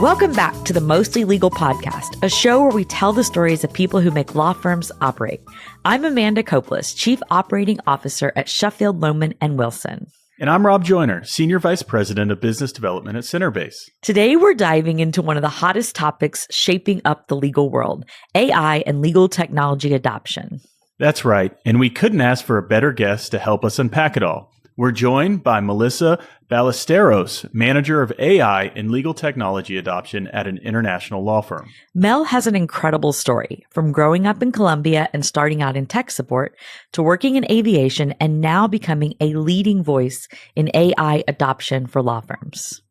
Welcome back to the Mostly Legal Podcast, a show where we tell the stories of people who make law firms operate. I'm Amanda Koplos, Chief Operating Officer at Sheffield, Lohman & Wilson. And I'm Rob Joyner, Senior Vice President of Business Development at Centerbase. Today, we're diving into one of the hottest topics shaping up the legal world, AI and legal technology adoption. That's right, and we couldn't ask for a better guest to help us unpack it all. We're joined by Melissa Ballesteros, Manager of AI and Legal Technology Adoption at an international law firm. Mel has an incredible story, from growing up in Colombia and starting out in tech support to working in aviation and now becoming a leading voice in AI adoption for law firms.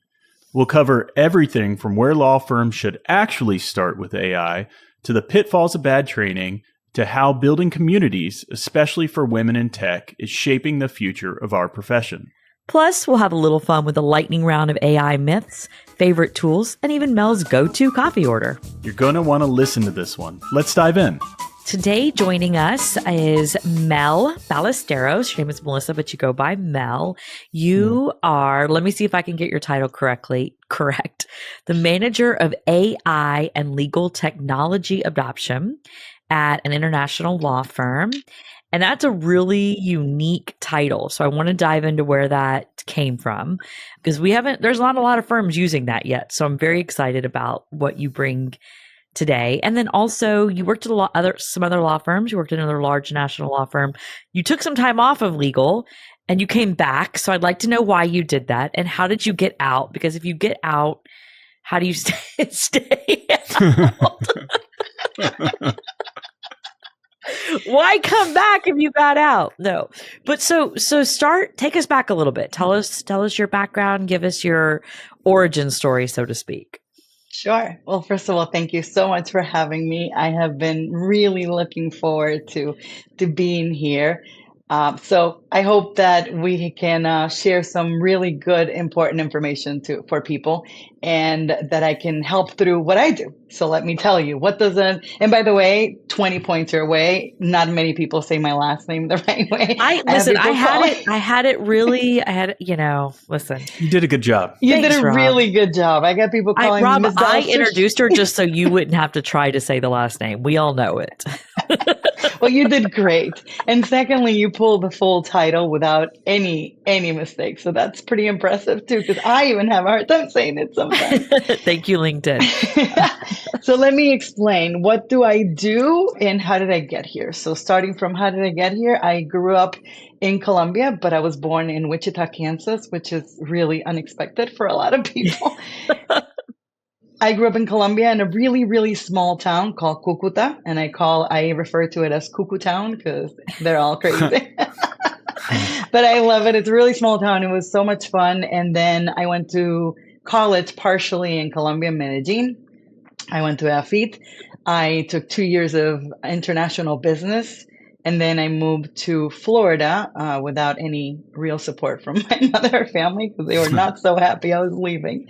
We'll cover everything from where law firms should actually start with AI to the pitfalls of bad training to how building communities, especially for women in tech, is shaping the future of our profession. Plus, we'll have a little fun with a lightning round of AI myths, favorite tools, and even Mel's go-to coffee order. You're going to want to listen to this one. Let's dive in. Today, joining us is Mel Ballesteros. Your name is Melissa, but you go by Mel. You are, let me see if I can get your title correct, the Manager of AI and Legal Technology Adoption at an international law firm. And that's a really unique title. So I want to dive into where that came from, because there's not a lot of firms using that yet. So I'm very excited about what you bring today. And then also you worked at some other law firms. You worked at another large national law firm. You took some time off of legal and you came back. So I'd like to know why you did that and how did you get out? Because if you get out, how do you stay out? Why come back if you got out? No. But so take us back a little bit. Tell us your background, give us your origin story, so to speak. Sure. Well, first of all, thank you so much for having me. I have been really looking forward to being here. So I hope that we can share some really good, important information for people, and that I can help through what I do. So let me tell you, and by the way, 20 points your way. Not many people say my last name the right way. Listen. You did a good job. You did a really good job. I got people calling me Ms. I introduced her just so you wouldn't have to try to say the last name. We all know it. Well, you did great. And secondly, you pulled the full title without any mistakes. So that's pretty impressive too, because I even have a hard time saying it sometimes. Thank you, LinkedIn. So let me explain. What do I do and how did I get here? So starting from how did I get here? I grew up in Colombia, but I was born in Wichita, Kansas, which is really unexpected for a lot of people. I grew up in Colombia in a really, really small town called Cucuta, and I refer to it as Cuckoo Town because they're all crazy. But I love it. It's a really small town. It was so much fun. And then I went to college partially in Colombia, Medellin. I went to AFIT. I took 2 years of international business. And then I moved to Florida without any real support from my mother family, because they were not so happy I was leaving.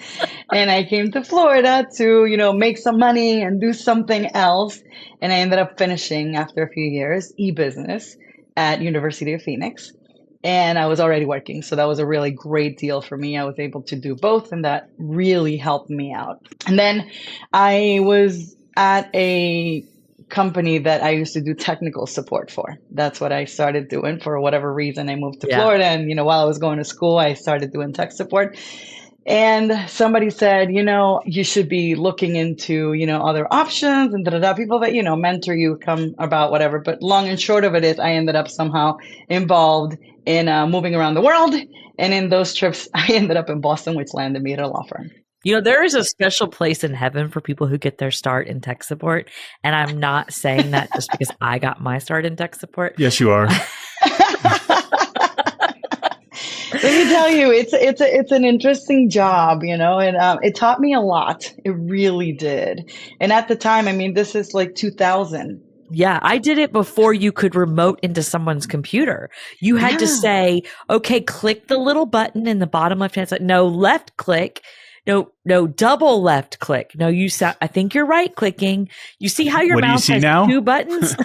And I came to Florida to, make some money and do something else. And I ended up finishing, after a few years, e-business at University of Phoenix. And I was already working. So that was a really great deal for me. I was able to do both, and that really helped me out. And then I was at a company that I used to do technical support for. That's what I started doing. For whatever reason, I moved to Florida. And, while I was going to school, I started doing tech support. And somebody said, you should be looking into, other options and people that, mentor you, come about whatever. But long and short of it is I ended up somehow involved in moving around the world. And in those trips, I ended up in Boston, which landed me at a law firm. There is a special place in heaven for people who get their start in tech support. And I'm not saying that just because I got my start in tech support. Yes, you are. Let me tell you, it's an interesting job, and it taught me a lot. It really did. And at the time, this is like 2000. Yeah, I did it before you could remote into someone's computer. You had to say, okay, click the little button in the bottom left-hand side. No, left click. No, double left click. No, I think you're right clicking. You see how your mouse has now? 2 buttons?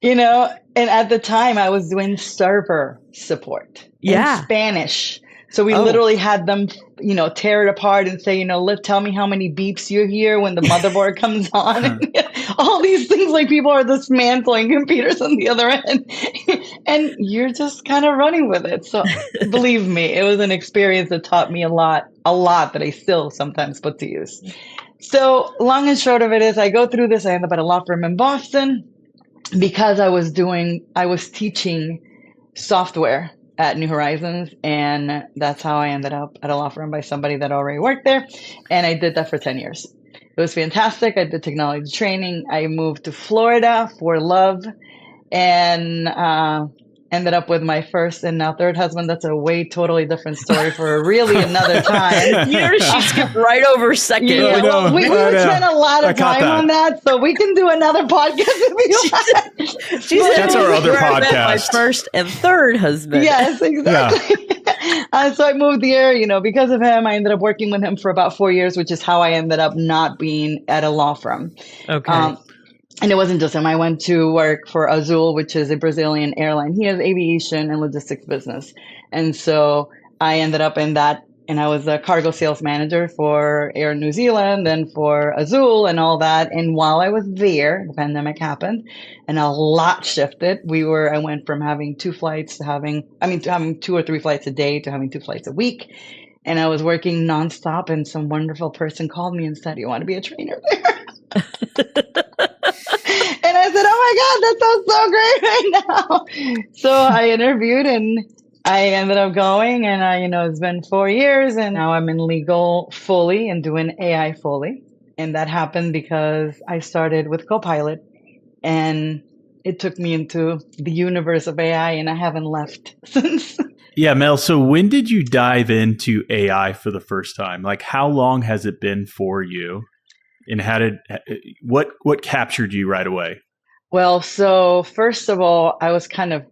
And at the time I was doing server support in Spanish. So we Oh. literally had them, tear it apart and say, tell me how many beeps you hear when the motherboard comes on. All these things, like people are dismantling computers on the other end. And you're just kind of running with it. So believe me, it was an experience that taught me a lot that I still sometimes put to use. So long and short of it is I go through this. I end up at a law firm in Boston because I was teaching software at New Horizons. And that's how I ended up at a law firm by somebody that already worked there. And I did that for 10 years. It was fantastic. I did technology training. I moved to Florida for love and ended up with my first and now third husband. That's a way totally different story for really another time. She skipped right over second. Yeah, well, we would spend a lot of time on that, so we can do another podcast if you want. That's our other podcast. My first and third husband. Yes, exactly. Yeah. So I moved here, because of him. I ended up working with him for about 4 years, which is how I ended up not being at a law firm. Okay. And it wasn't just him. I went to work for Azul, which is a Brazilian airline. He has aviation and logistics business. And so I ended up in that, and I was a cargo sales manager for Air New Zealand and for Azul and all that. And while I was there, the pandemic happened and a lot shifted. I went from having 2 flights to having 2 or 3 flights a day to having 2 flights a week. And I was working nonstop, and some wonderful person called me and said, "You want to be a trainer there?" And I said, "Oh my God, that sounds so great right now." So I interviewed and I ended up going, and it's been 4 years, and now I'm in legal fully and doing AI fully. And that happened because I started with Copilot, and it took me into the universe of AI, and I haven't left since. Yeah, Mel, so when did you dive into AI for the first time? Like, how long has it been for you? And what captured you right away? Well, so first of all, I was kind of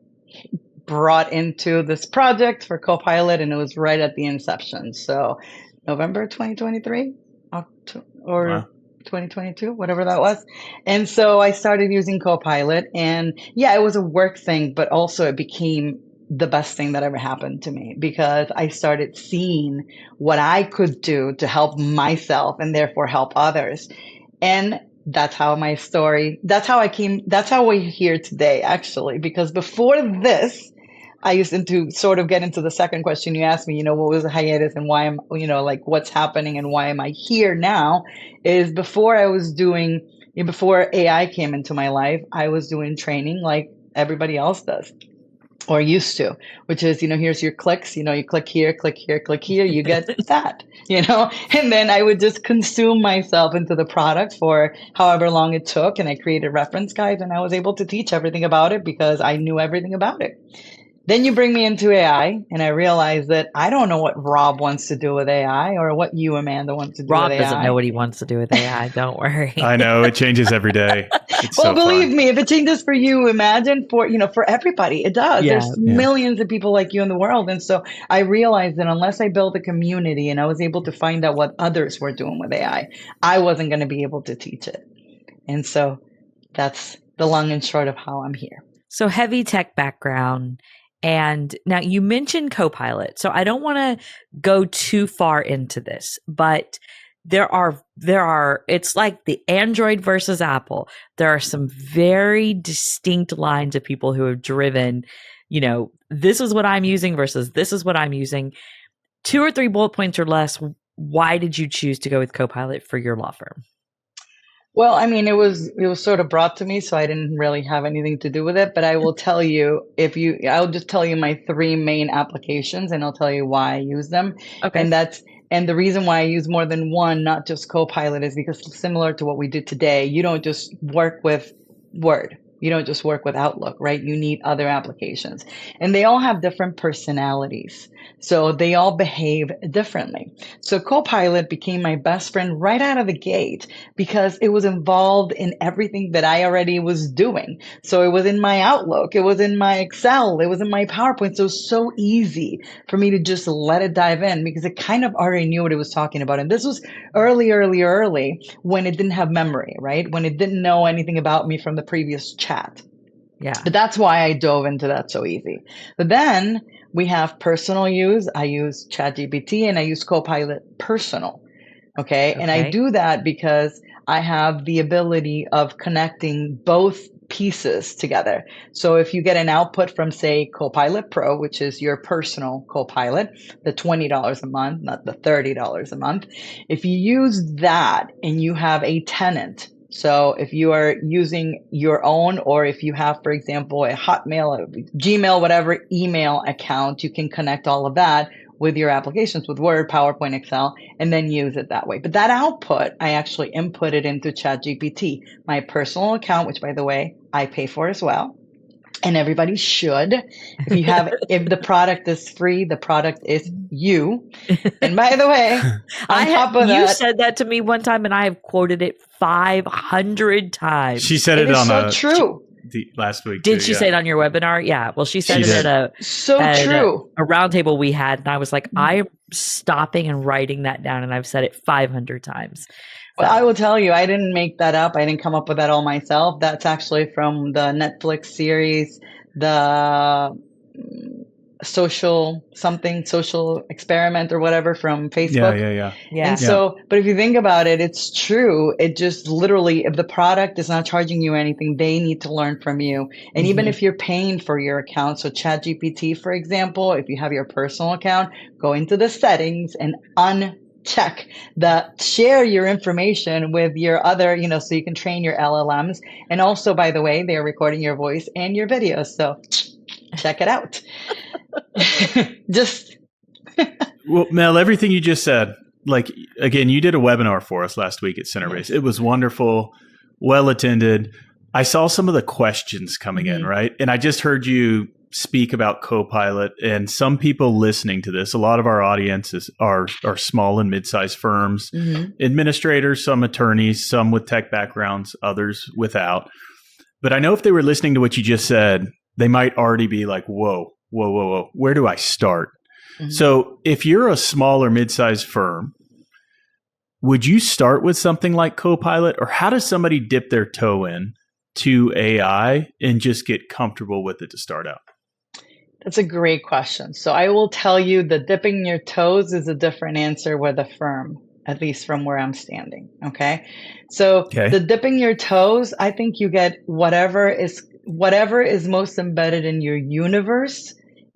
brought into this project for Copilot, and it was right at the inception. So November 2023 or wow. 2022, whatever that was. And so I started using Copilot, and yeah, it was a work thing, but also it became the best thing that ever happened to me because I started seeing what I could do to help myself and therefore help others. And that's how we're here today, actually, because before this, I used to sort of get into the second question you asked me, what was the hiatus and why am, what's happening and why am I here now is before AI came into my life, I was doing training like everybody else does. Or used to, which is, here's your clicks, you click here, click here, click here, you get that, and then I would just consume myself into the product for however long it took. And I created reference guides and I was able to teach everything about it because I knew everything about it. Then you bring me into AI and I realized that I don't know what Rob wants to do with AI or what you, Amanda, want to do with AI. Rob doesn't know what he wants to do with AI. Don't worry. I know it changes every day. Well, believe me, if it changes for you, imagine for everybody, it does. Yeah, There's millions of people like you in the world. And so I realized that unless I built a community and I was able to find out what others were doing with AI, I wasn't going to be able to teach it. And so that's the long and short of how I'm here. So heavy tech background. And now you mentioned Copilot. So I don't want to go too far into this, but there are, it's like the Android versus Apple. There are some very distinct lines of people who have driven, this is what I'm using versus this is what I'm using. 2 or 3 bullet points or less. Why did you choose to go with Copilot for your law firm? Well, I mean, it was sort of brought to me, so I didn't really have anything to do with it. But I will tell you, I'll just tell you my 3 main applications, and I'll tell you why I use them. Okay. And the reason why I use more than one, not just Copilot, is because similar to what we did today, you don't just work with Word. You don't just work with Outlook, right? You need other applications. And they all have different personalities. So they all behave differently. So Copilot became my best friend right out of the gate because it was involved in everything that I already was doing. So it was in my Outlook, it was in my Excel, it was in my PowerPoint. So it was so easy for me to just let it dive in because it kind of already knew what it was talking about. And this was early when it didn't have memory, right? When it didn't know anything about me from the previous chat. Yeah. But that's why I dove into that so easy. But then we have personal use. I use ChatGPT and I use Copilot personal. Okay. And I do that because I have the ability of connecting both pieces together. So if you get an output from, say, Copilot Pro, which is your personal Copilot, the $20 a month, not the $30 a month, if you use that and you have a tenant, so if you are using your own, or if you have, for example, a Hotmail, a Gmail, whatever email account, you can connect all of that with your applications with Word, PowerPoint, Excel, and then use it that way. But that output, I actually input it into ChatGPT, my personal account, which by the way, I pay for as well. And everybody should. If the product is free, the product is you. And by the way, you said that to me one time, and I have quoted it 500 times. She said it on so true. Last week. Did she say it on your webinar? Yeah. Well, she said it at a roundtable we had, and I was like, I'm stopping and writing that down, and I've said it 500 times. Well, I will tell you, I didn't make that up. I didn't come up with that all myself. That's actually from the Netflix series, the social experiment or whatever from Facebook. Yeah. And so, but if you think about it, it's true. It just literally, if the product is not charging you anything, they need to learn from you. And even if you're paying for your account, so ChatGPT, for example, if you have your personal account, go into the settings and check share your information with your other, so you can train your LLMs. And also, by the way, they're recording your voice and your videos. So check it out. Well, Mel, everything you just said, like, again, you did a webinar for us last week at Centerbase. It was wonderful, well attended. I saw some of the questions coming in, right? And I just heard you speak about Copilot, and some people listening to this, a lot of our audiences are small and mid-sized firms, administrators, some attorneys, some with tech backgrounds, others without. But I know if they were listening to what you just said, they might already be like, whoa, where do I start? So if you're a small or mid-sized firm, would you start with something like Copilot, or how does somebody dip their toe in to AI and just get comfortable with it to start out? That's a great question. So I will tell you that dipping your toes is a different answer with a firm, at least from where I'm standing. Okay. So the dipping your toes, I think you get whatever is most embedded in your universe,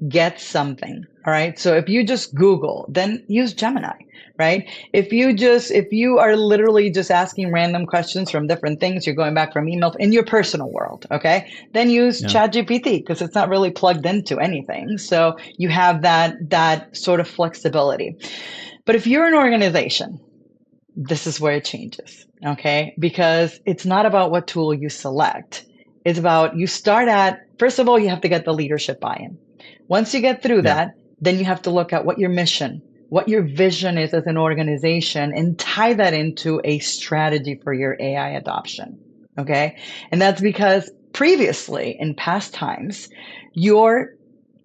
get something. All right. So if you just Google, then use Gemini. Right? If you are literally just asking random questions from different things, you're going back from email in your personal world, okay? Then use ChatGPT because it's not really plugged into anything. So you have that sort of flexibility. But if you're an organization, this is where it changes, okay? Because it's not about what tool you select. It's about first of all, you have to get the leadership buy-in. Once you get through that, then you have to look at what your mission, what your vision is as an organization, and tie that into a strategy for your AI adoption. Okay. And that's because previously in past times, your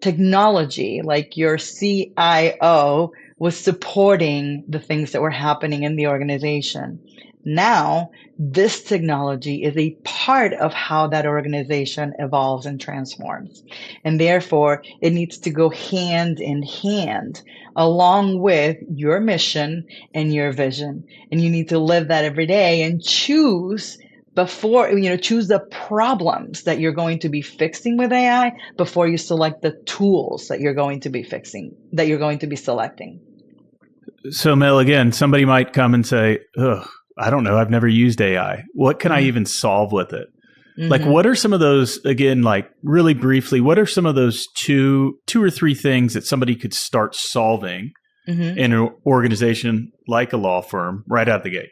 technology, like your CIO, was supporting the things that were happening in the organization. Now, this technology is a part of how that organization evolves and transforms. And therefore, it needs to go hand in hand along with your mission and your vision. And you need to live that every day and choose the problems that you're going to be fixing with AI before you select the tools that you're going to be selecting. So, Mel, again, somebody might come and say, ugh, I don't know, I've never used AI. What can I even solve with it? Like, what are some of those, again, like really briefly, what are some of those two or three things that somebody could start solving in an organization like a law firm right out the gate?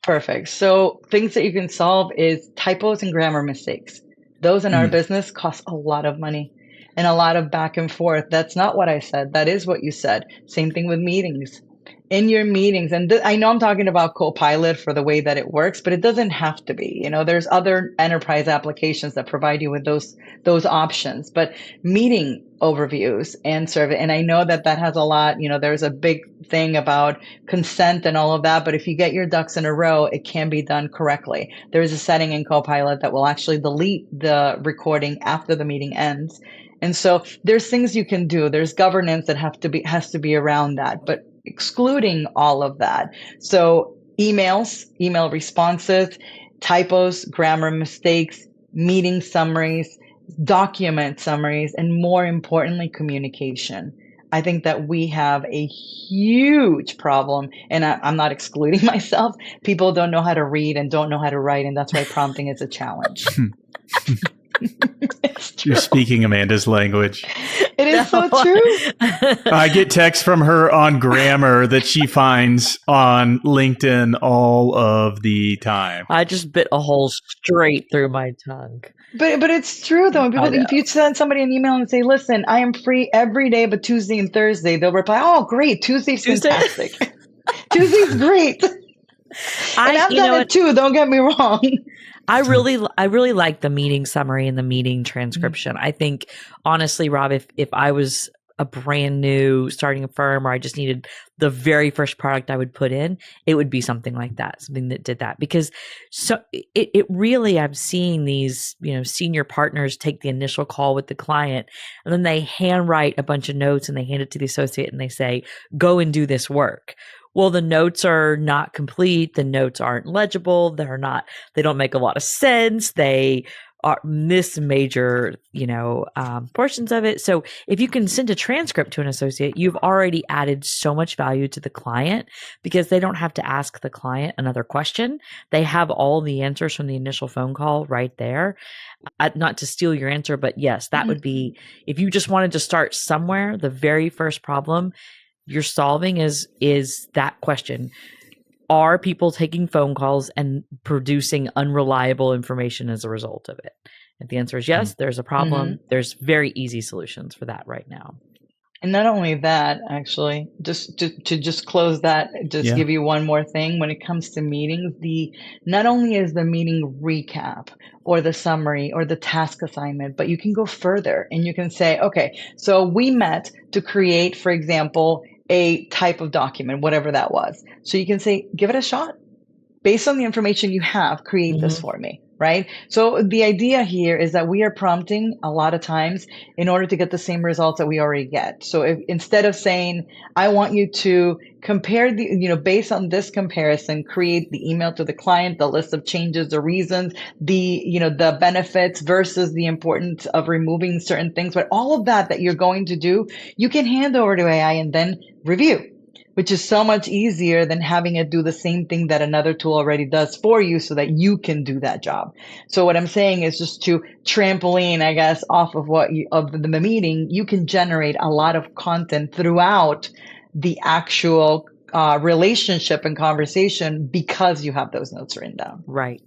Perfect. So things that you can solve is typos and grammar mistakes. Those in our business cost a lot of money and a lot of back and forth. That's not what I said. That is what you said. Same thing with meetings. In your meetings, and I know I'm talking about Copilot for the way that it works, but it doesn't have to be. There's other enterprise applications that provide you with those options. But meeting overviews and survey, and I know that has a lot. There's a big thing about consent and all of that. But if you get your ducks in a row, it can be done correctly. There is a setting in Copilot that will actually delete the recording after the meeting ends. And so there's things you can do. There's governance that has to be around that, but excluding all of that. So emails, email responses, typos, grammar mistakes, meeting summaries, document summaries, and more importantly, communication. I think that we have a huge problem, and I'm not excluding myself. People don't know how to read and don't know how to write, and that's why prompting is a challenge. You're speaking Amanda's language. It is so true. I get texts from her on grammar that she finds on LinkedIn all of the time. I just bit a hole straight through my tongue. But it's true though. People, if you send somebody an email and say, "Listen, I am free every day but Tuesday and Thursday," they'll reply, "Oh, great, Tuesday's fantastic. Tuesday's great." And I've done it too. Don't get me wrong. I really like the meeting summary and the meeting transcription. I think honestly, Rob, if I was a brand new starting a firm or I just needed the very first product I would put in, it would be something like that, something that did that. Because so it really, I'm seeing these, senior partners take the initial call with the client and then they handwrite a bunch of notes and they hand it to the associate and they say, go and do this work. Well, the notes are not complete. The notes aren't legible. They don't make a lot of sense. They miss major, portions of it. So if you can send a transcript to an associate, you've already added so much value to the client because they don't have to ask the client another question. They have all the answers from the initial phone call right there. Not to steal your answer, but yes, that would be, if you just wanted to start somewhere, the very first problem you're solving is that question. Are people taking phone calls and producing unreliable information as a result of it? If the answer is yes, there's a problem. There's very easy solutions for that right now. And not only that, actually, just to close that, give you one more thing. When it comes to meetings, not only is the meeting recap or the summary or the task assignment, but you can go further and you can say, okay, so we met to create, for example, a type of document, whatever that was. So you can say, give it a shot. Based on the information you have, create this for me, right? So the idea here is that we are prompting a lot of times in order to get the same results that we already get. So if, instead of saying, I want you to compare based on this comparison, create the email to the client, the list of changes, the reasons, the benefits versus the importance of removing certain things, but all of that you're going to do, you can hand over to AI and then review, which is so much easier than having it do the same thing that another tool already does for you so that you can do that job. So what I'm saying is just to trampoline, I guess, off of the meeting, you can generate a lot of content throughout the actual relationship and conversation because you have those notes written down. Right.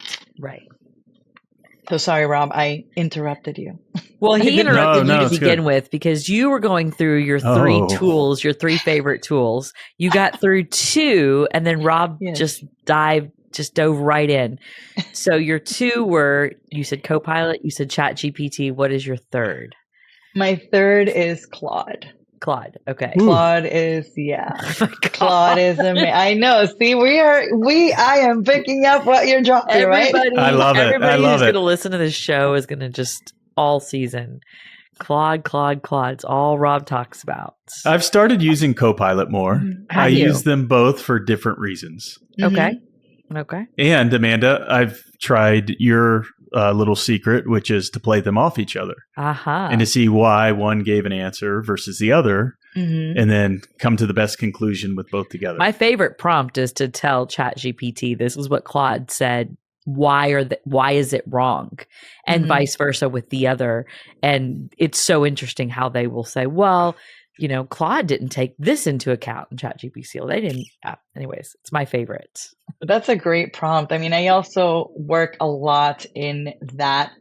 So sorry, Rob, I interrupted you. Well, he interrupted you to begin with because you were going through your three tools, your three favorite tools. You got through two, and then Rob just dove right in. So your two were, you said Copilot, you said ChatGPT. What is your third? My third is Claude. Okay. Claude is, Claude is amazing. I know. See, I am picking up what you're dropping, right? I love it. Everybody who's going to listen to this show is going to just all season. Claude. It's all Rob talks about. I've started using Copilot more. I use them both for different reasons. Okay. And Amanda, I've tried your little secret, which is to play them off each other and to see why one gave an answer versus the other, and then come to the best conclusion with both together. My favorite prompt is to tell ChatGPT, this is what Claude said. Why is it wrong? And vice versa with the other. And it's so interesting how they will say, well, Claude didn't take this into account in ChatGPT. They didn't. Anyways, it's my favorite. That's a great prompt. I mean, I also work a lot in that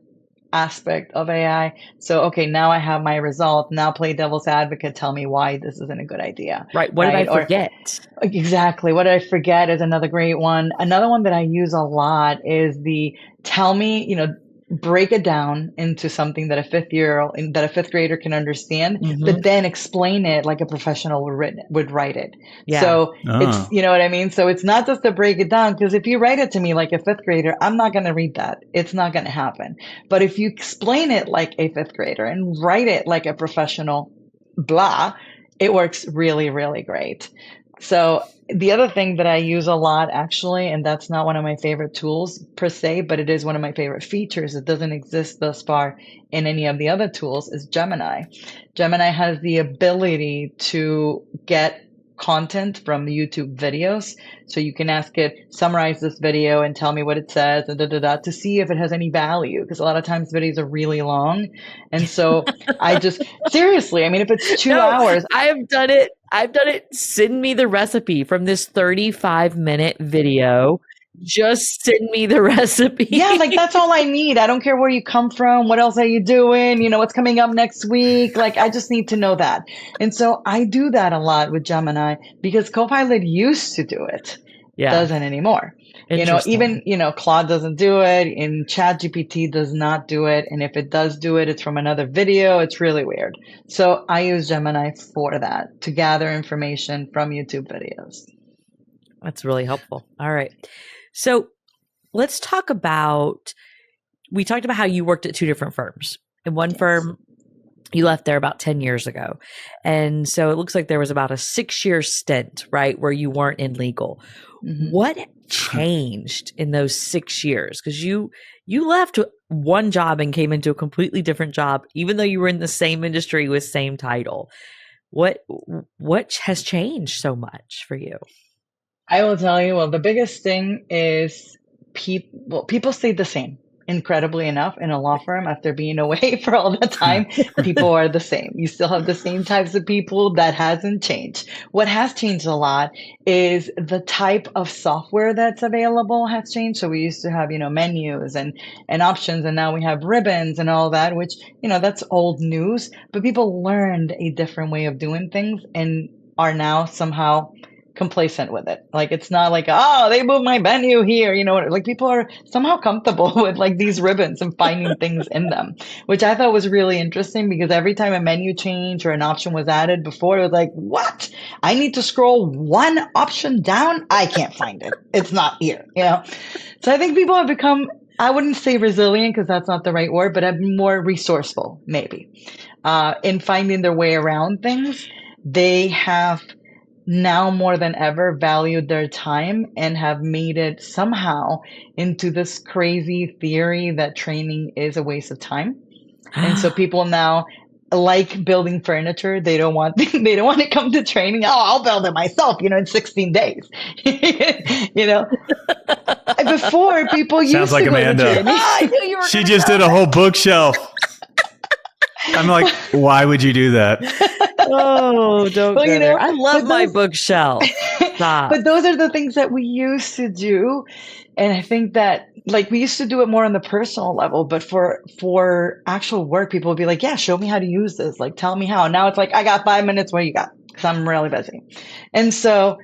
aspect of AI. So, okay, now I have my result. Now play devil's advocate. Tell me why this isn't a good idea. Right. What did I forget? Exactly. What did I forget is another great one. Another one that I use a lot is the tell me, break it down into something that a fifth grader can understand, but then explain it like a professional would write it. Yeah. So it's, you know what I mean? So it's not just to break it down, because if you write it to me like a fifth grader, I'm not going to read that. It's not going to happen. But if you explain it like a fifth grader and write it like a professional, blah, it works really, really great. So the other thing that I use a lot, actually, and that's not one of my favorite tools per se, but it is one of my favorite features. It doesn't exist thus far in any of the other tools, is Gemini. Gemini has the ability to get content from YouTube videos. So you can ask it, summarize this video and tell me what it says, and to see if it has any value. Because a lot of times videos are really long. And so I just, seriously, I mean, if it's 2 hours. I have done it. I've done it. Send me the recipe from this 35-minute video. Just send me the recipe. Yeah, like that's all I need. I don't care where you come from. What else are you doing? You know, what's coming up next week? Like, I just need to know that. And so I do that a lot with Gemini, because Copilot used to do it. Yeah. Doesn't anymore. You know, even, Claude doesn't do it, and ChatGPT does not do it. And if it does do it, it's from another video. It's really weird. So I use Gemini for that, to gather information from YouTube videos. That's really helpful. All right. So let's talk about, we talked about how you worked at 2 different firms. In one firm, you left there about 10 years ago. And so it looks like there was about a 6-year stint, right, where you weren't in legal. What changed in those 6 years? Because you left one job and came into a completely different job, even though you were in the same industry with same title. What has changed so much for you? I will tell you, well, the biggest thing is people stay the same. Incredibly enough, in a law firm, after being away for all that time, people are the same. You still have the same types of people. That hasn't changed. What has changed a lot is the type of software that's available has changed. So we used to have, menus and options, and now we have ribbons and all that, which, that's old news, but people learned a different way of doing things and are now somehow complacent with it. Like, it's not like, oh, they moved my menu here, like people are somehow comfortable with like these ribbons and finding things in them, which I thought was really interesting, because every time a menu change or an option was added before, it was like, what? I need to scroll one option down? I can't find it. It's not here, So I think people have become, I wouldn't say resilient, because that's not the right word, but more resourceful, maybe, in finding their way around things. They have now more than ever valued their time and have made it somehow into this crazy theory that training is a waste of time. And so people now, like building furniture, they don't want to come to training. Oh, I'll build it myself, in 16 days. Before, people used Sounds like to go Amanda. to training. I knew you were She just did a whole bookshelf. I'm like, why would you do that? Oh, don't go there. I love my bookshelf. Stop. But those are the things that we used to do. And I think that, like, we used to do it more on the personal level, but for actual work, people would be like, yeah, show me how to use this. Like, tell me how. Now it's like, I got 5 minutes. What you got? Because I'm really busy. And so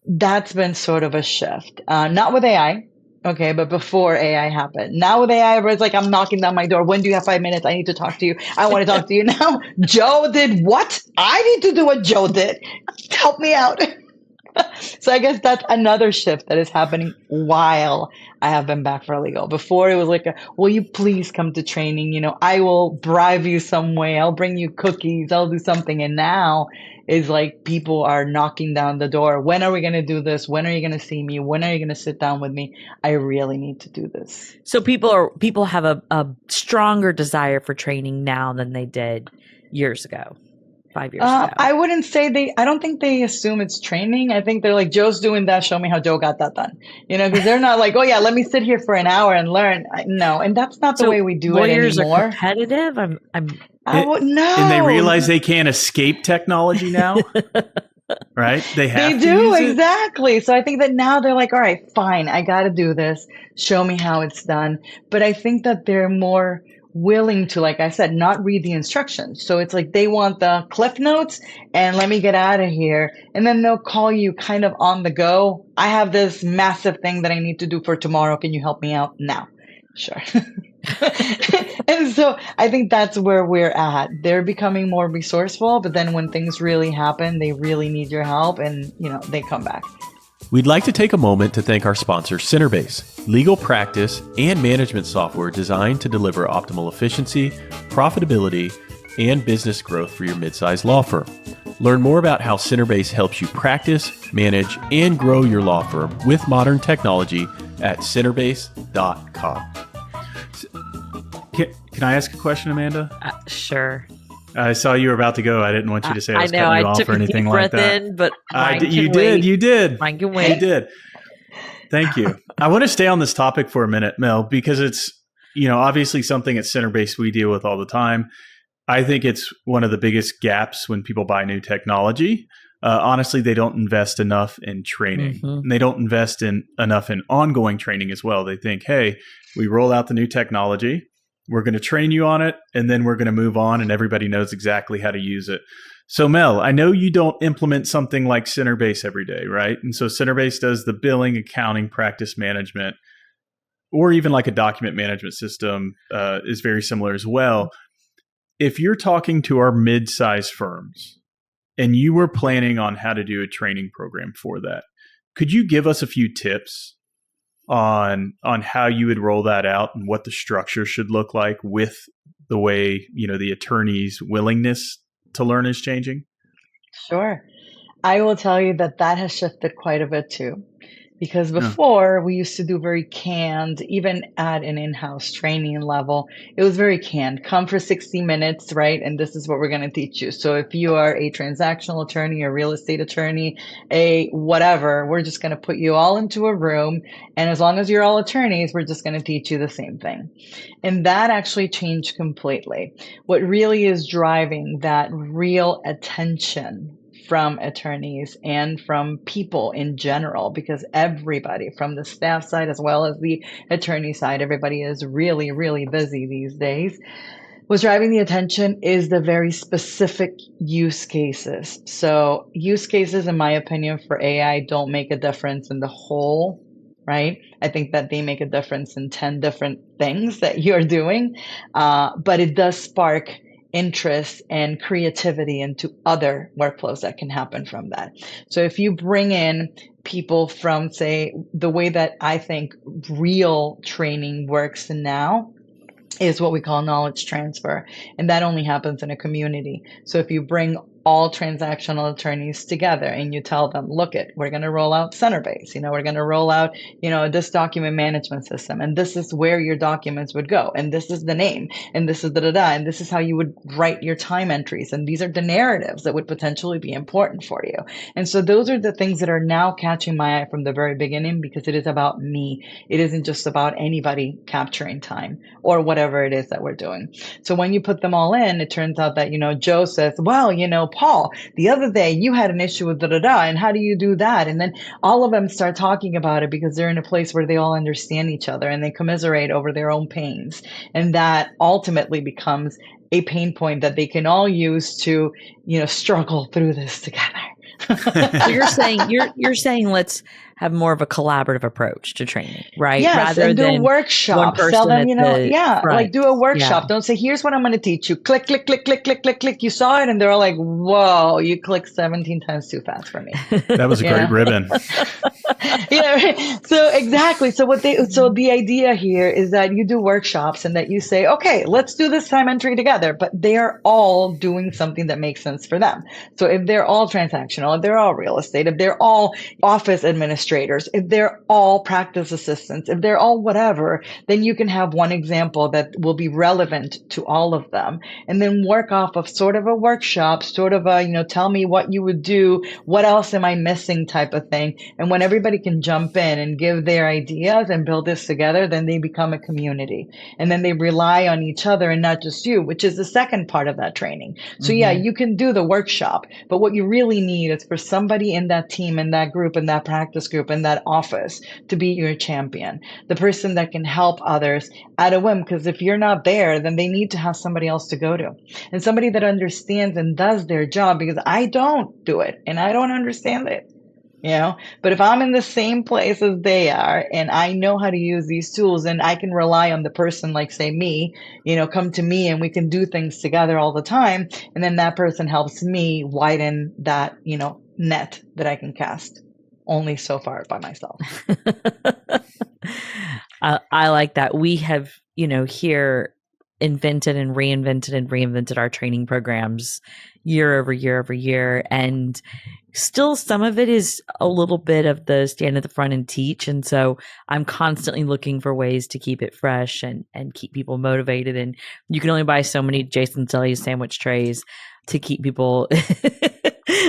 that's been sort of a shift. Not with AI. Okay, but before AI happened. Now with AI, everybody's like, I'm knocking down my door. When do you have 5 minutes? I need to talk to you. I want to talk to you now. Joe did what? I need to do what Joe did. Help me out. So I guess that's another shift that is happening while I have been back for legal. Before, it was like, will you please come to training? I will bribe you some way. I'll bring you cookies. I'll do something. And now is like, people are knocking down the door. When are we going to do this? When are you going to see me? When are you going to sit down with me? I really need to do this. So people have a stronger desire for training now than they did years ago. 5 years ago. I wouldn't say I don't think they assume it's training. I think they're like, Joe's doing that. Show me how Joe got that done. Because they're not like, oh yeah, let me sit here for an hour and learn. No. And that's not the way we do it anymore. Lawyers are competitive. No. And they realize they can't escape technology now. Right? They have They to do, use it. exactly. So I think that now they're like, all right, fine, I got to do this. Show me how it's done. But I think that they're more willing to, like I said, not read the instructions. So it's like they want the cliff notes and let me get out of here. And then they'll call you kind of on the go. I have this massive thing that I need to do for tomorrow. Can you help me out now? Sure. And so I think that's where we're at. They're becoming more resourceful, but then when things really happen, they really need your help and, they come back. We'd like to take a moment to thank our sponsor, Centerbase, legal practice and management software designed to deliver optimal efficiency, profitability, and business growth for your mid-sized law firm. Learn more about how Centerbase helps you practice, manage, and grow your law firm with modern technology at centerbase.com. Can I ask a question, Amanda? Sure. I saw you were about to go. I didn't want you to say I was cutting you off or anything like that. In, but you did. Mine can wait. You did. Thank you. I want to stay on this topic for a minute, Mel, because it's, obviously something at Centerbase we deal with all the time. I think it's one of the biggest gaps when people buy new technology. Honestly, they don't invest enough in training. And they don't invest enough in ongoing training as well. They think, hey, we roll out the new technology. We're going to train you on it, and then we're going to move on, and everybody knows exactly how to use it. So, Mel, I know you don't implement something like Centerbase every day, right? And so Centerbase does the billing, accounting, practice management, or even like a document management system is very similar as well. If you're talking to our mid-sized firms and you were planning on how to do a training program for that, could you give us a few tips on how you would roll that out and what the structure should look like with the way, the attorney's willingness to learn is changing? Sure. I will tell you that has shifted quite a bit too. Because before we used to do very canned, even at an in-house training level, it was very canned. Come for 60 minutes, right? And this is what we're going to teach you. So if you are a transactional attorney, a real estate attorney, a whatever, we're just going to put you all into a room. And as long as you're all attorneys, we're just going to teach you the same thing. And that actually changed completely. What really is driving that real attention from attorneys and from people in general, because everybody from the staff side as well as the attorney side, everybody is really, really busy these days. What's driving the attention is the very specific use cases. So use cases, in my opinion, for AI don't make a difference in the whole, right? I think that they make a difference in 10 different things that you're doing, but it does spark interest and creativity into other workflows that can happen from that. So if you bring in people from, say, the way that I think real training works now is what we call knowledge transfer. And that only happens in a community. So if you bring all transactional attorneys together and you tell them, look we're going to roll out Centerbase, we're going to roll out, this document management system, and this is where your documents would go, and this is the name, and this is and this is how you would write your time entries, and these are the narratives that would potentially be important for you. And so those are the things that are now catching my eye from the very beginning, because it is about me. It isn't just about anybody capturing time or whatever it is that we're doing. So when you put them all in, it turns out that, Joe says, well, Paul, the other day you had an issue with and how do you do that? And then all of them start talking about it because they're in a place where they all understand each other and they commiserate over their own pains. And that ultimately becomes a pain point that they can all use to, struggle through this together. So you're saying let's have more of a collaborative approach to training, right? Yes, rather and do than a workshop. one Tell them, person like do a workshop. Don't say, here's what I'm going to teach you. Click, click, click, click, click, click, click. You saw it, and they're all like, whoa, you clicked 17 times too fast for me. That was a great ribbon. Right. So exactly. So the idea here is that you do workshops and that you say, okay, let's do this time entry together, but they are all doing something that makes sense for them. So if they're all transactional, if they're all real estate, if they're all office administrators, if they're all practice assistants, if they're all whatever, then you can have one example that will be relevant to all of them, and then work off of sort of a workshop, sort of a, tell me what you would do, what else am I missing type of thing. And when everybody can jump in and give their ideas and build this together, then they become a community. And then they rely on each other and not just you, which is the second part of that training. So yeah, you can do the workshop, but what you really need is for somebody in that team, in that group, in that practice group, in that office to be your champion, the person that can help others at a whim. Because if you're not there, then they need to have somebody else to go to, and somebody that understands and does their job, because I don't do it and I don't understand it. But if I'm in the same place as they are and I know how to use these tools and I can rely on the person, like say me, come to me and we can do things together all the time. And then that person helps me widen that, net that I can cast only so far by myself. I like that. We have, here invented and reinvented our training programs year over year over year. And still some of it is a little bit of the stand at the front and teach. And so I'm constantly looking for ways to keep it fresh and keep people motivated. And you can only buy so many Jason Stelly's sandwich trays to keep people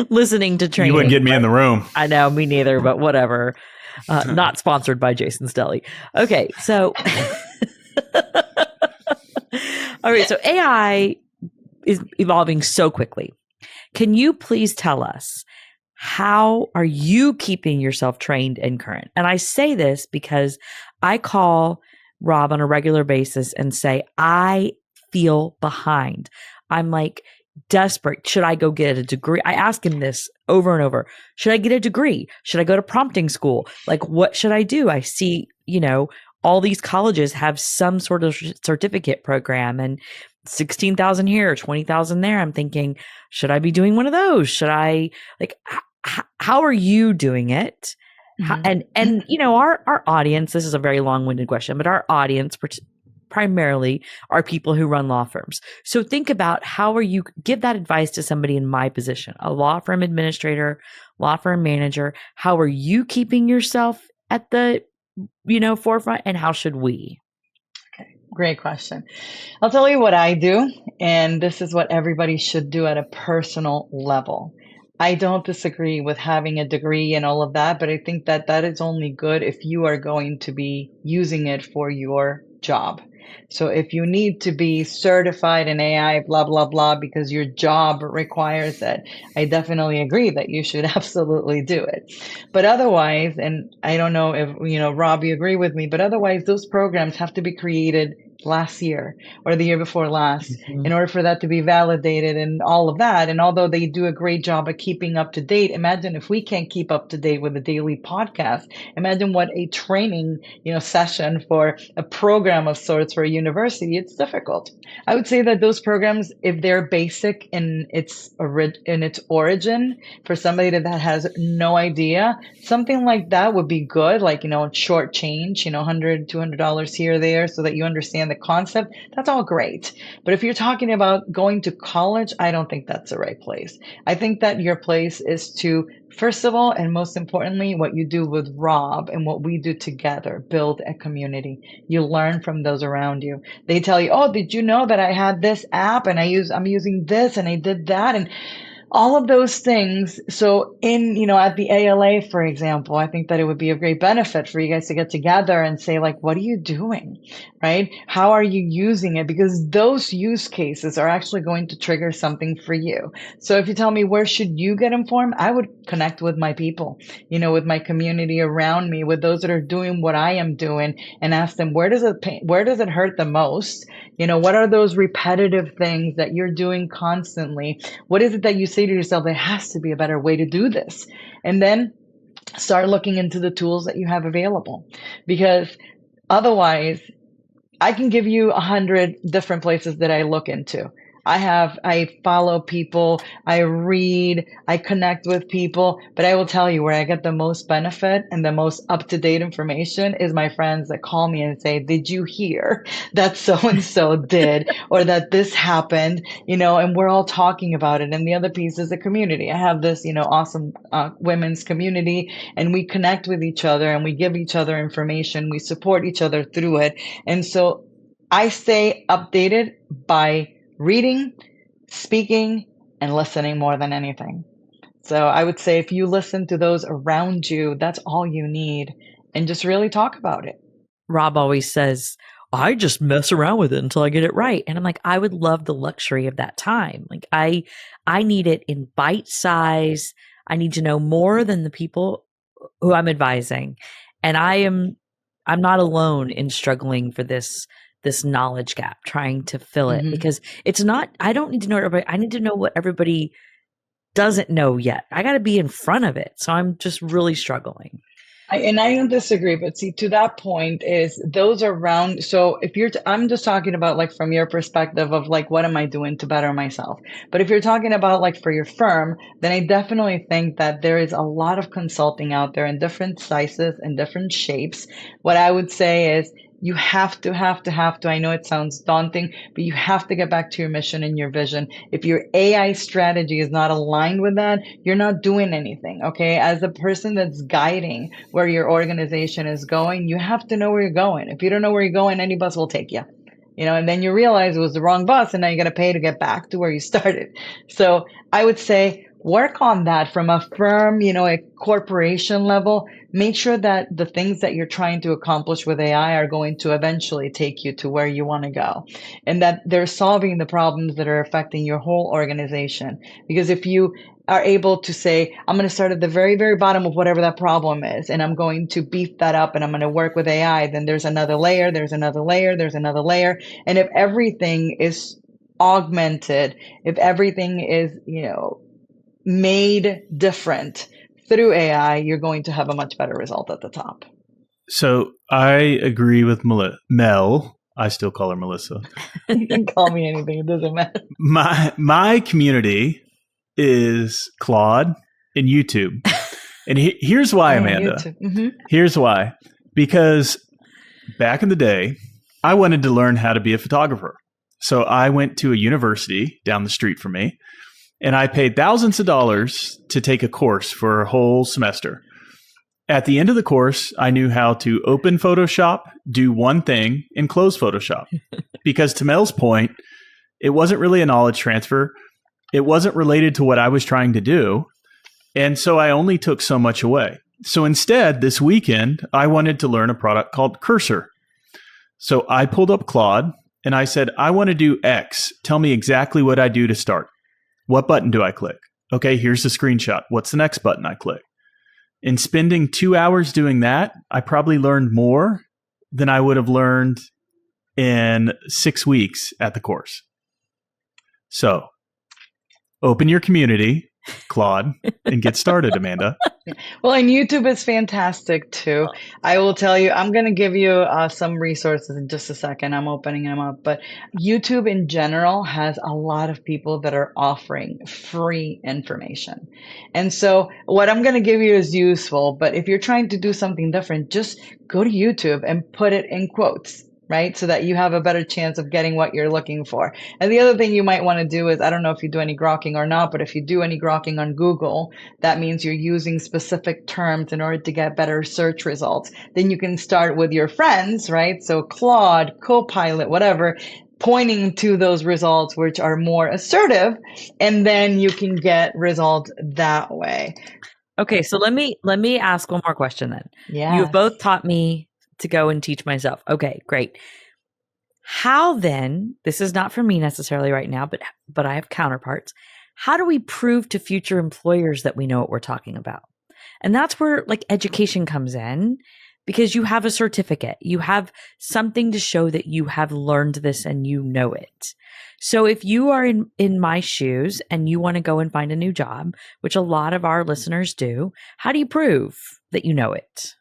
listening to training. You wouldn't get me in the room. I know, me neither, but whatever. Not sponsored by Jason Stelly. Okay, so all right, so AI is evolving so quickly. Can you please tell us, how are you keeping yourself trained and current? And I say this because I call Rob on a regular basis and say, I feel behind. I'm like desperate. Should I go get a degree? I ask him this over and over. Should I get a degree? Should I go to prompting school? Like, what should I do? I see, all these colleges have some sort of certificate program and 16,000 here, 20,000 there. I'm thinking, should I be doing one of those? Should I how are you doing it? Mm-hmm. And our audience, this is a very long-winded question, but our audience primarily are people who run law firms. So think about give that advice to somebody in my position, a law firm administrator, law firm manager. How are you keeping yourself at the, forefront, and how should we? Okay, great question. I'll tell you what I do, and this is what everybody should do at a personal level. I don't disagree with having a degree and all of that, but I think that that is only good if you are going to be using it for your job. So if you need to be certified in AI, blah, blah, blah, because your job requires it, I definitely agree that you should absolutely do it. But otherwise, and I don't know if, Rob, you agree with me, but otherwise those programs have to be created last year or the year before last, mm-hmm. in order for that to be validated and all of that. And although they do a great job of keeping up to date, imagine if we can't keep up to date with a daily podcast. Imagine what a training, session for a program of sorts for a university, it's difficult. I would say that those programs, if they're basic in its origin, for somebody that has no idea, something like that would be good, like, short change, $100, $200 here or there, so that you understand the concept. That's all great. But if you're talking about going to college, I don't think that's the right place. I think that your place is to, first of all, and most importantly, what you do with Rob and what we do together, build a community. You learn from those around you. They tell you, oh, did you know that I had this app and I'm using this and I did that, and all of those things. So at the ALA, for example, I think that it would be a great benefit for you guys to get together and say, like, what are you doing, right? How are you using it? Because those use cases are actually going to trigger something for you. So if you tell me, where should you get informed? I would connect with my people, with my community around me, with those that are doing what I am doing, and ask them, where does it hurt the most? What are those repetitive things that you're doing constantly? What is it that you say to yourself, there has to be a better way to do this? And then start looking into the tools that you have available, because otherwise I can give you 100 different places that I look into. I follow people, I read, I connect with people, but I will tell you where I get the most benefit and the most up-to-date information is my friends that call me and say, did you hear that so-and-so did, or that this happened, and we're all talking about it. And the other piece is the community. I have this, awesome women's community, and we connect with each other and we give each other information. We support each other through it. And so I stay updated by reading, speaking, and listening more than anything. So I would say if you listen to those around you, that's all you need, and just really talk about it. Rob always says, I just mess around with it until I get it right. And I'm like, I would love the luxury of that time. Like I need it in bite size. I need to know more than the people who I'm advising. And I'm not alone in struggling for this knowledge gap, trying to fill it, because it's not, I don't need to know everybody. I need to know what everybody doesn't know yet. I got to be in front of it. So I'm just really struggling. I don't disagree, but see, to that point is those around. So if you're, I'm just talking about like from your perspective of like, what am I doing to better myself? But if you're talking about like for your firm, then I definitely think that there is a lot of consulting out there in different sizes and different shapes. What I would say is you have to. I know it sounds daunting, but you have to get back to your mission and your vision. If your AI strategy is not aligned with that, you're not doing anything. Okay. As a person that's guiding where your organization is going, you have to know where you're going. If you don't know where you're going, any bus will take you. And then you realize it was the wrong bus and now you got to pay to get back to where you started. So I would say work on that from a firm, a corporation level. Make sure that the things that you're trying to accomplish with AI are going to eventually take you to where you want to go, and that they're solving the problems that are affecting your whole organization. Because if you are able to say, I'm going to start at the very, very bottom of whatever that problem is, and I'm going to beef that up and I'm going to work with AI, then there's another layer, there's another layer, there's another layer. And if everything is augmented, if everything is, made different through AI, you're going to have a much better result at the top. So I agree with Mel. I still call her Melissa. You can call me anything. It doesn't matter. My community is Claude and YouTube. And here's why, Amanda. Mm-hmm. Here's why. Because back in the day, I wanted to learn how to be a photographer. So I went to a university down the street from me, and I paid thousands of dollars to take a course for a whole semester. At the end of the course, I knew how to open Photoshop, do one thing, and close Photoshop. Because to Mel's point, it wasn't really a knowledge transfer. It wasn't related to what I was trying to do. And so I only took so much away. So instead, this weekend, I wanted to learn a product called Cursor. So I pulled up Claude and I said, I want to do X. Tell me exactly what I do to start. What button do I click? Okay, here's the screenshot. What's the next button I click? In spending 2 hours doing that, I probably learned more than I would have learned in 6 weeks at the course. So open your community, Claude, and get started, Amanda. Well, and YouTube is fantastic too. I will tell you, I'm going to give you some resources in just a second. I'm opening them up. But YouTube in general has a lot of people that are offering free information. And so what I'm going to give you is useful. But if you're trying to do something different, just go to YouTube and put it in quotes. Right? So that you have a better chance of getting what you're looking for. And the other thing you might want to do is, I don't know if you do any grokking or not, but if you do any grokking on Google, that means you're using specific terms in order to get better search results. Then you can start with your friends, right? So Claude, Copilot, whatever, pointing to those results which are more assertive, and then you can get results that way. Okay, so let me ask one more question then. Yeah. You've both taught me to go and teach myself. Okay, great. How then, this is not for me necessarily right now, but I have counterparts. How do we prove to future employers that we know what we're talking about? And that's where like education comes in, because you have a certificate. You have something to show that you have learned this and you know it. So if you are in my shoes and you want to go and find a new job, which a lot of our listeners do, how do you prove that you know it?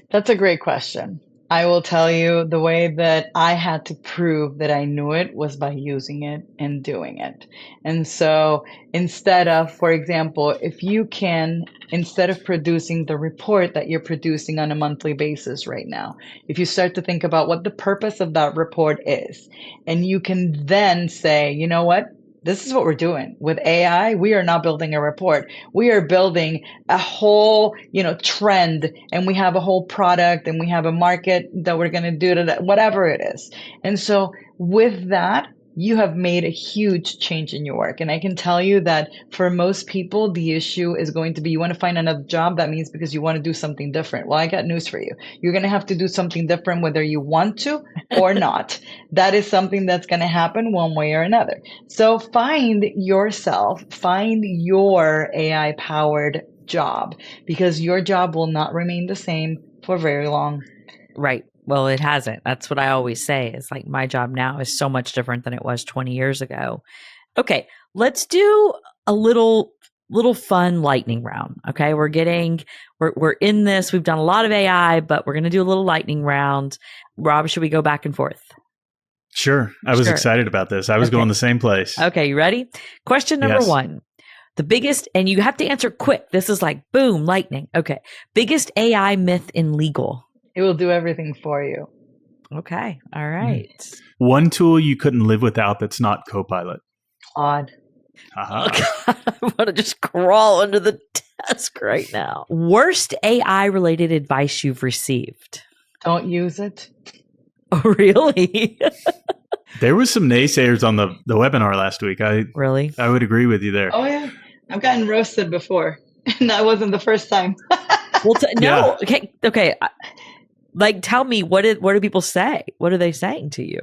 That's a great question. I will tell you the way that I had to prove that I knew it was by using it and doing it. And so instead of, for example, if you can, instead of producing the report that you're producing on a monthly basis right now, if you start to think about what the purpose of that report is, and you can then say, you know what? This is what we're doing with AI. We are not building a report. We are building a whole, trend, and we have a whole product, and we have a market that we're going to do to whatever it is. And so with that, you have made a huge change in your work. And I can tell you that for most people, the issue is going to be, you want to find another job. That means because you want to do something different. Well, I got news for you. You're going to have to do something different, whether you want to or not. That is something that's going to happen one way or another. So find yourself, find your AI powered job, because your job will not remain the same for very long. Right. Well, it hasn't. That's what I always say. It's like my job now is so much different than it was 20 years ago. Okay, let's do a little fun lightning round. Okay. We're in this. We've done a lot of AI, but we're going to do a little lightning round. Rob, should we go back and forth? Sure. I was Sure. excited about this. I was going the same place. Okay. You ready? Question number one. The biggest, and you have to answer quick. This is like boom, lightning. Okay. Biggest AI myth in legal. It will do everything for you. Okay. All right. One tool you couldn't live without that's not Copilot. Claude. Oh, God, I want to just crawl under the desk right now. Worst AI related advice you've received? Don't use it. Oh, really? There was some naysayers on the webinar last week. Really? I would agree with you there. Oh, yeah. I've gotten roasted before. And that wasn't the first time. Well, no. Okay. Like, tell me, what do people say? What are they saying to you?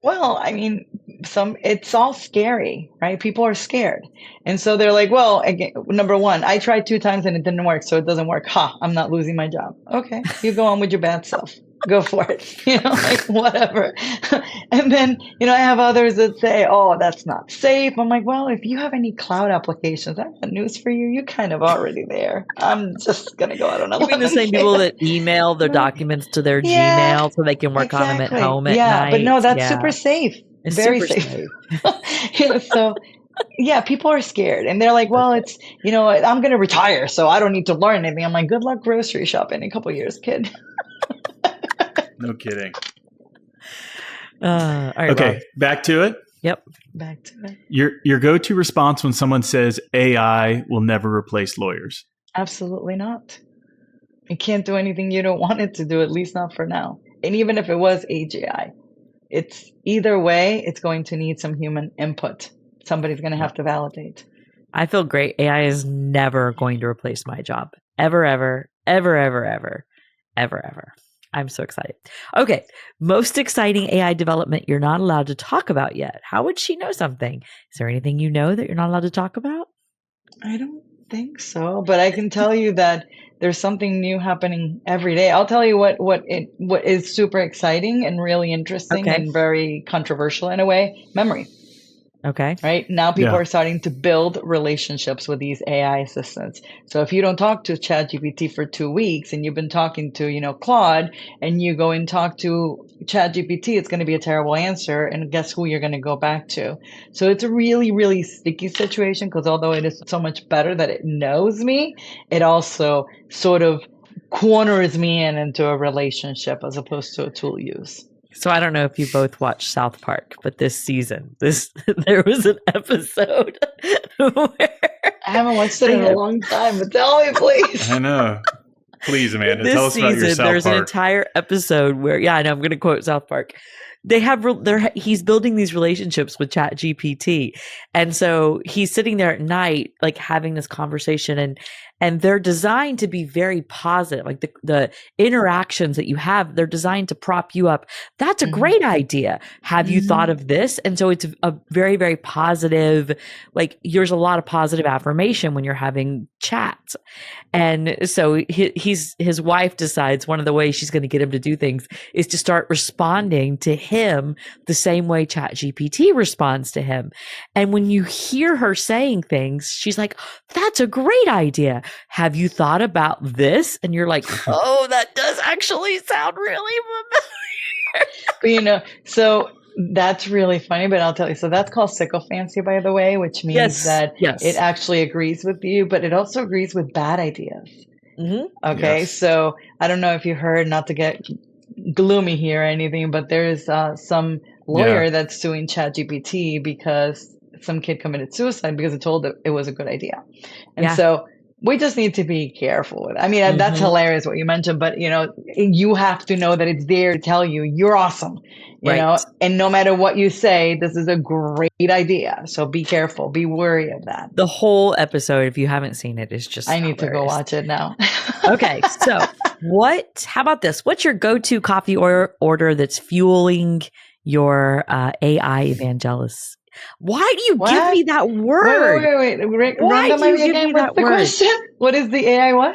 Well, I mean, it's all scary, right? People are scared. And so they're like, well, again, number one, I tried 2 times and it didn't work. So it doesn't work. I'm not losing my job. Okay. You go on with your bad self. Go for it. Like whatever. And then, I have others that say, oh, that's not safe. I'm like, well, if you have any cloud applications, I have news for you. You're kind of already there. I'm just going to go out on a limb. You mean the same people that email their documents to their Gmail so they can work on them at home at night? But no, that's super safe. It's very super safe. So yeah, people are scared and they're like, well, it's, I'm going to retire, so I don't need to learn anything. I'm like, good luck grocery shopping in a couple of years, kid. No kidding. All right, okay, Rob. back to it. Yep. Back to it. Your go-to response when someone says AI will never replace lawyers. Absolutely not. It can't do anything you don't want it to do, at least not for now. And even if it was AGI, it's either way, it's going to need some human input. Somebody's going to have to validate. I feel great. AI is never going to replace my job. Ever, ever, ever, ever, ever, ever, ever. I'm so excited. Okay. Most exciting AI development you're not allowed to talk about yet. How would she know something? Is there anything you know that you're not allowed to talk about? I don't think so, but I can tell you that there's something new happening every day. I'll tell you what is super exciting and really interesting and very controversial in a way. Memory. Okay. Right now, people are starting to build relationships with these AI assistants. So if you don't talk to ChatGPT for 2 weeks and you've been talking to, Claude, and you go and talk to ChatGPT, it's going to be a terrible answer. And guess who you're going to go back to? So it's a really, really sticky situation because although it is so much better that it knows me, it also sort of corners me into a relationship as opposed to a tool use. So I don't know if you both watched South Park, but this season, there was an episode where I haven't watched it in a long time, but tell me, please. I know. Please, Amanda, this tell us about your season, South there's Park. an entire episode where, I know I'm going to quote South Park. He's building these relationships with ChatGPT. And so he's sitting there at night, like having this conversation and they're designed to be very positive. Like the interactions that you have, they're designed to prop you up. That's a great idea. Have you thought of this? And so it's a very, very positive, like there's a lot of positive affirmation when you're having chats. And so his wife decides one of the ways she's going to get him to do things is to start responding to him the same way ChatGPT responds to him. And when you hear her saying things, she's like, that's a great idea. Have you thought about this? And you're like, oh, that does actually sound really familiar. But so that's really funny, but I'll tell you. So that's called sycophancy, by the way, which means that it actually agrees with you, but it also agrees with bad ideas. Mm-hmm. Okay. Yes. So I don't know if you heard, not to get gloomy here or anything, but there's some lawyer that's suing ChatGPT because some kid committed suicide because it told it was a good idea. And so we just need to be careful with it. I mean, that's hilarious what you mentioned, but you have to know that it's there to tell you you're awesome, you know, and no matter what you say, this is a great idea. So be careful, be wary of that. The whole episode, if you haven't seen it, is just I need to go watch it now. Okay. So how about this? What's your go-to coffee order that's fueling your AI evangelist? Why do you give me that word? Wait. Why do you give me that word? Question? What is the AI what?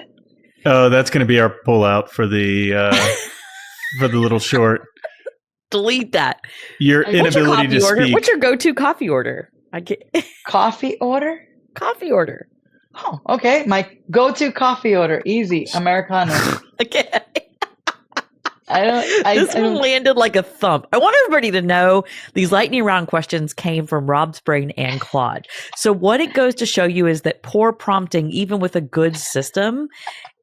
Oh, that's going to be our pullout for the for the little short. Delete that. Your inability to speak. What's your go-to coffee order? Coffee order? coffee order. Oh, okay. My go-to coffee order, easy, Americano. Okay. I This one don't. landed like a thump. I want everybody to know these lightning round questions came from Rob's brain and Claude. So what it goes to show you is that poor prompting, even with a good system,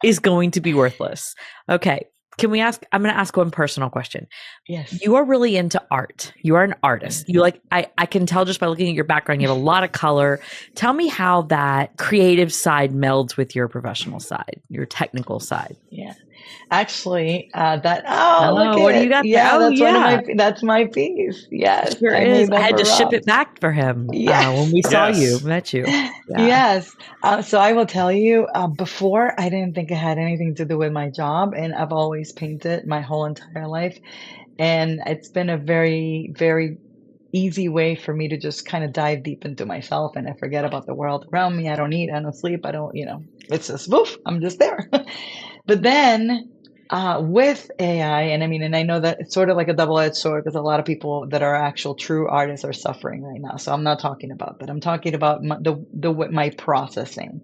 is going to be worthless. Okay. I'm going to ask one personal question. Yes. You are really into art. You are an artist. You I can tell just by looking at your background, you have a lot of color. Tell me how that creative side melds with your professional side, your technical side. Yeah. Actually, look What do you at, got there? yeah, Oh, yeah. that's my piece. Yes. Sure I is. made I that had for to ship Rob. it back for him when Yes. we saw you, Yes. met you. Yeah. Yes. So I will tell you, before I didn't think it had anything to do with my job, and I've always painted my whole entire life. And it's been a very, very easy way for me to just kind of dive deep into myself, and I forget about the world around me. I don't eat, I don't sleep, I don't, it's just woof, I'm just there. But then with AI, and I mean, and I know that it's sort of like a double-edged sword because a lot of people that are actual true artists are suffering right now. So I'm not talking about that. I'm talking about my processing,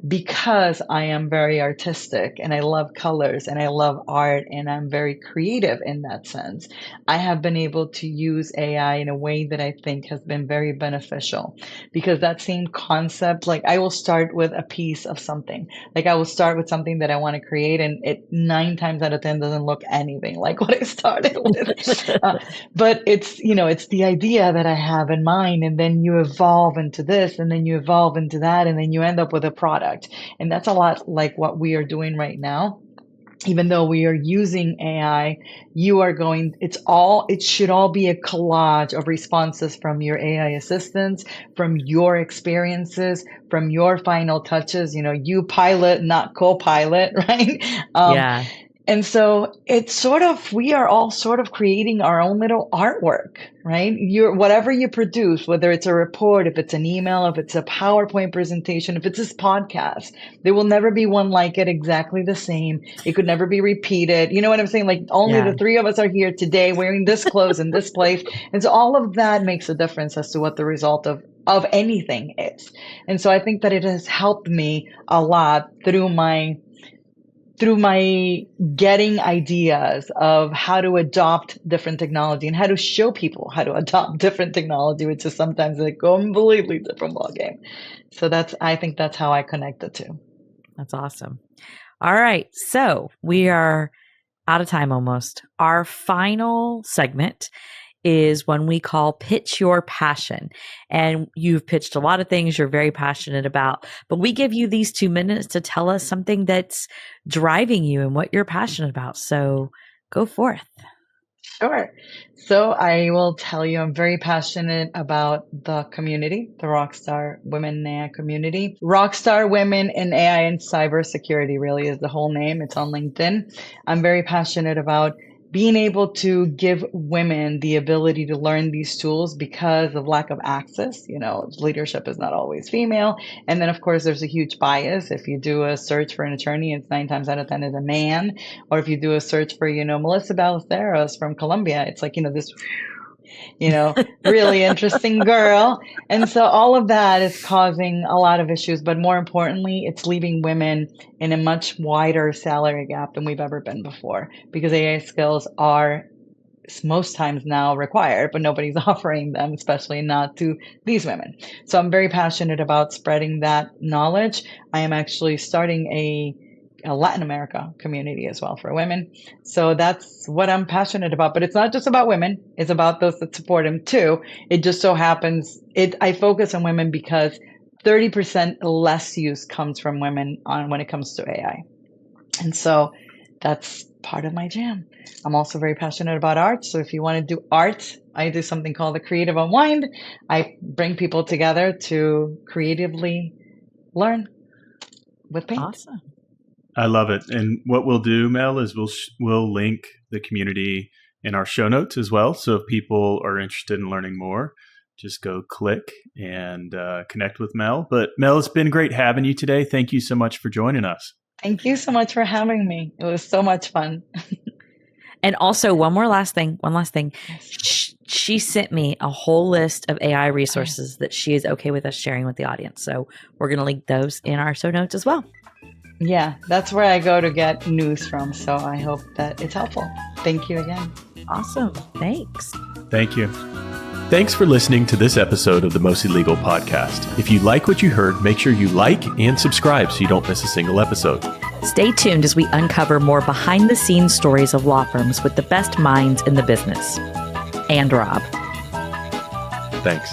because I am very artistic and I love colors and I love art and I'm very creative in that sense. I have been able to use AI in a way that I think has been very beneficial, because that same concept, like I will start with a piece of something. Like I will start with something that I want to create, and it 9 times out of 10 doesn't look anything like what I started with. But it's the idea that I have in mind, and then you evolve into this, and then you evolve into that, and then you end up with a product. And that's a lot like what we are doing right now. Even though we are using AI, it should all be a collage of responses from your AI assistants, from your experiences, from your final touches, you pilot, not co-pilot, right? Yeah. And so we are all sort of creating our own little artwork, right? Whatever you produce, whether it's a report, if it's an email, if it's a PowerPoint presentation, if it's this podcast, there will never be one like it exactly the same. It could never be repeated. You know what I'm saying? Like only Yeah. the three of us are here today wearing this clothes in this place. And so all of that makes a difference as to what the result of anything is. And so I think that it has helped me a lot through my getting ideas of how to adopt different technology and how to show people how to adopt different technology, which is sometimes a completely different ballgame. So I think that's how I connect the two. That's awesome. All right. So we are out of time almost. Our final segment is one we call Pitch Your Passion. And you've pitched a lot of things you're very passionate about, but we give you these 2 minutes to tell us something that's driving you and what you're passionate about. So go forth. Sure. So I will tell you, I'm very passionate about the community, the Rockstar Women in AI community. Rockstar Women in AI and Cybersecurity really is the whole name. It's on LinkedIn. I'm very passionate about being able to give women the ability to learn these tools because of lack of access. Leadership is not always female. And then, of course, there's a huge bias. If you do a search for an attorney, it's 9 times out of 10 is a man. Or if you do a search for, Melissa Ballesteros from Colombia, it's like, this really interesting girl. And so all of that is causing a lot of issues, but more importantly, it's leaving women in a much wider salary gap than we've ever been before, because AI skills are most times now required, but nobody's offering them, especially not to these women. So I'm very passionate about spreading that knowledge. I am actually starting a Latin America community as well for women. So that's what I'm passionate about. But it's not just about women. It's about those that support them too. It just so happens I focus on women because 30% less use comes from women when it comes to AI. And so that's part of my jam. I'm also very passionate about art. So if you want to do art, I do something called the Creative Unwind. I bring people together to creatively learn with paint. Awesome. I love it. And what we'll do, Mel, is we'll link the community in our show notes as well. So if people are interested in learning more, just go click and connect with Mel. But Mel, it's been great having you today. Thank you so much for joining us. Thank you so much for having me. It was so much fun. And also one last thing. Yes. she sent me a whole list of AI resources that she is okay with us sharing with the audience. So we're going to link those in our show notes as well. Yeah, that's where I go to get news from. So I hope that it's helpful. Thank you again. Awesome. Thanks. Thank you. Thanks for listening to this episode of the Mostly Legal podcast. If you like what you heard, make sure you like and subscribe so you don't miss a single episode. Stay tuned as we uncover more behind-the-scenes stories of law firms with the best minds in the business. And Rob. Thanks.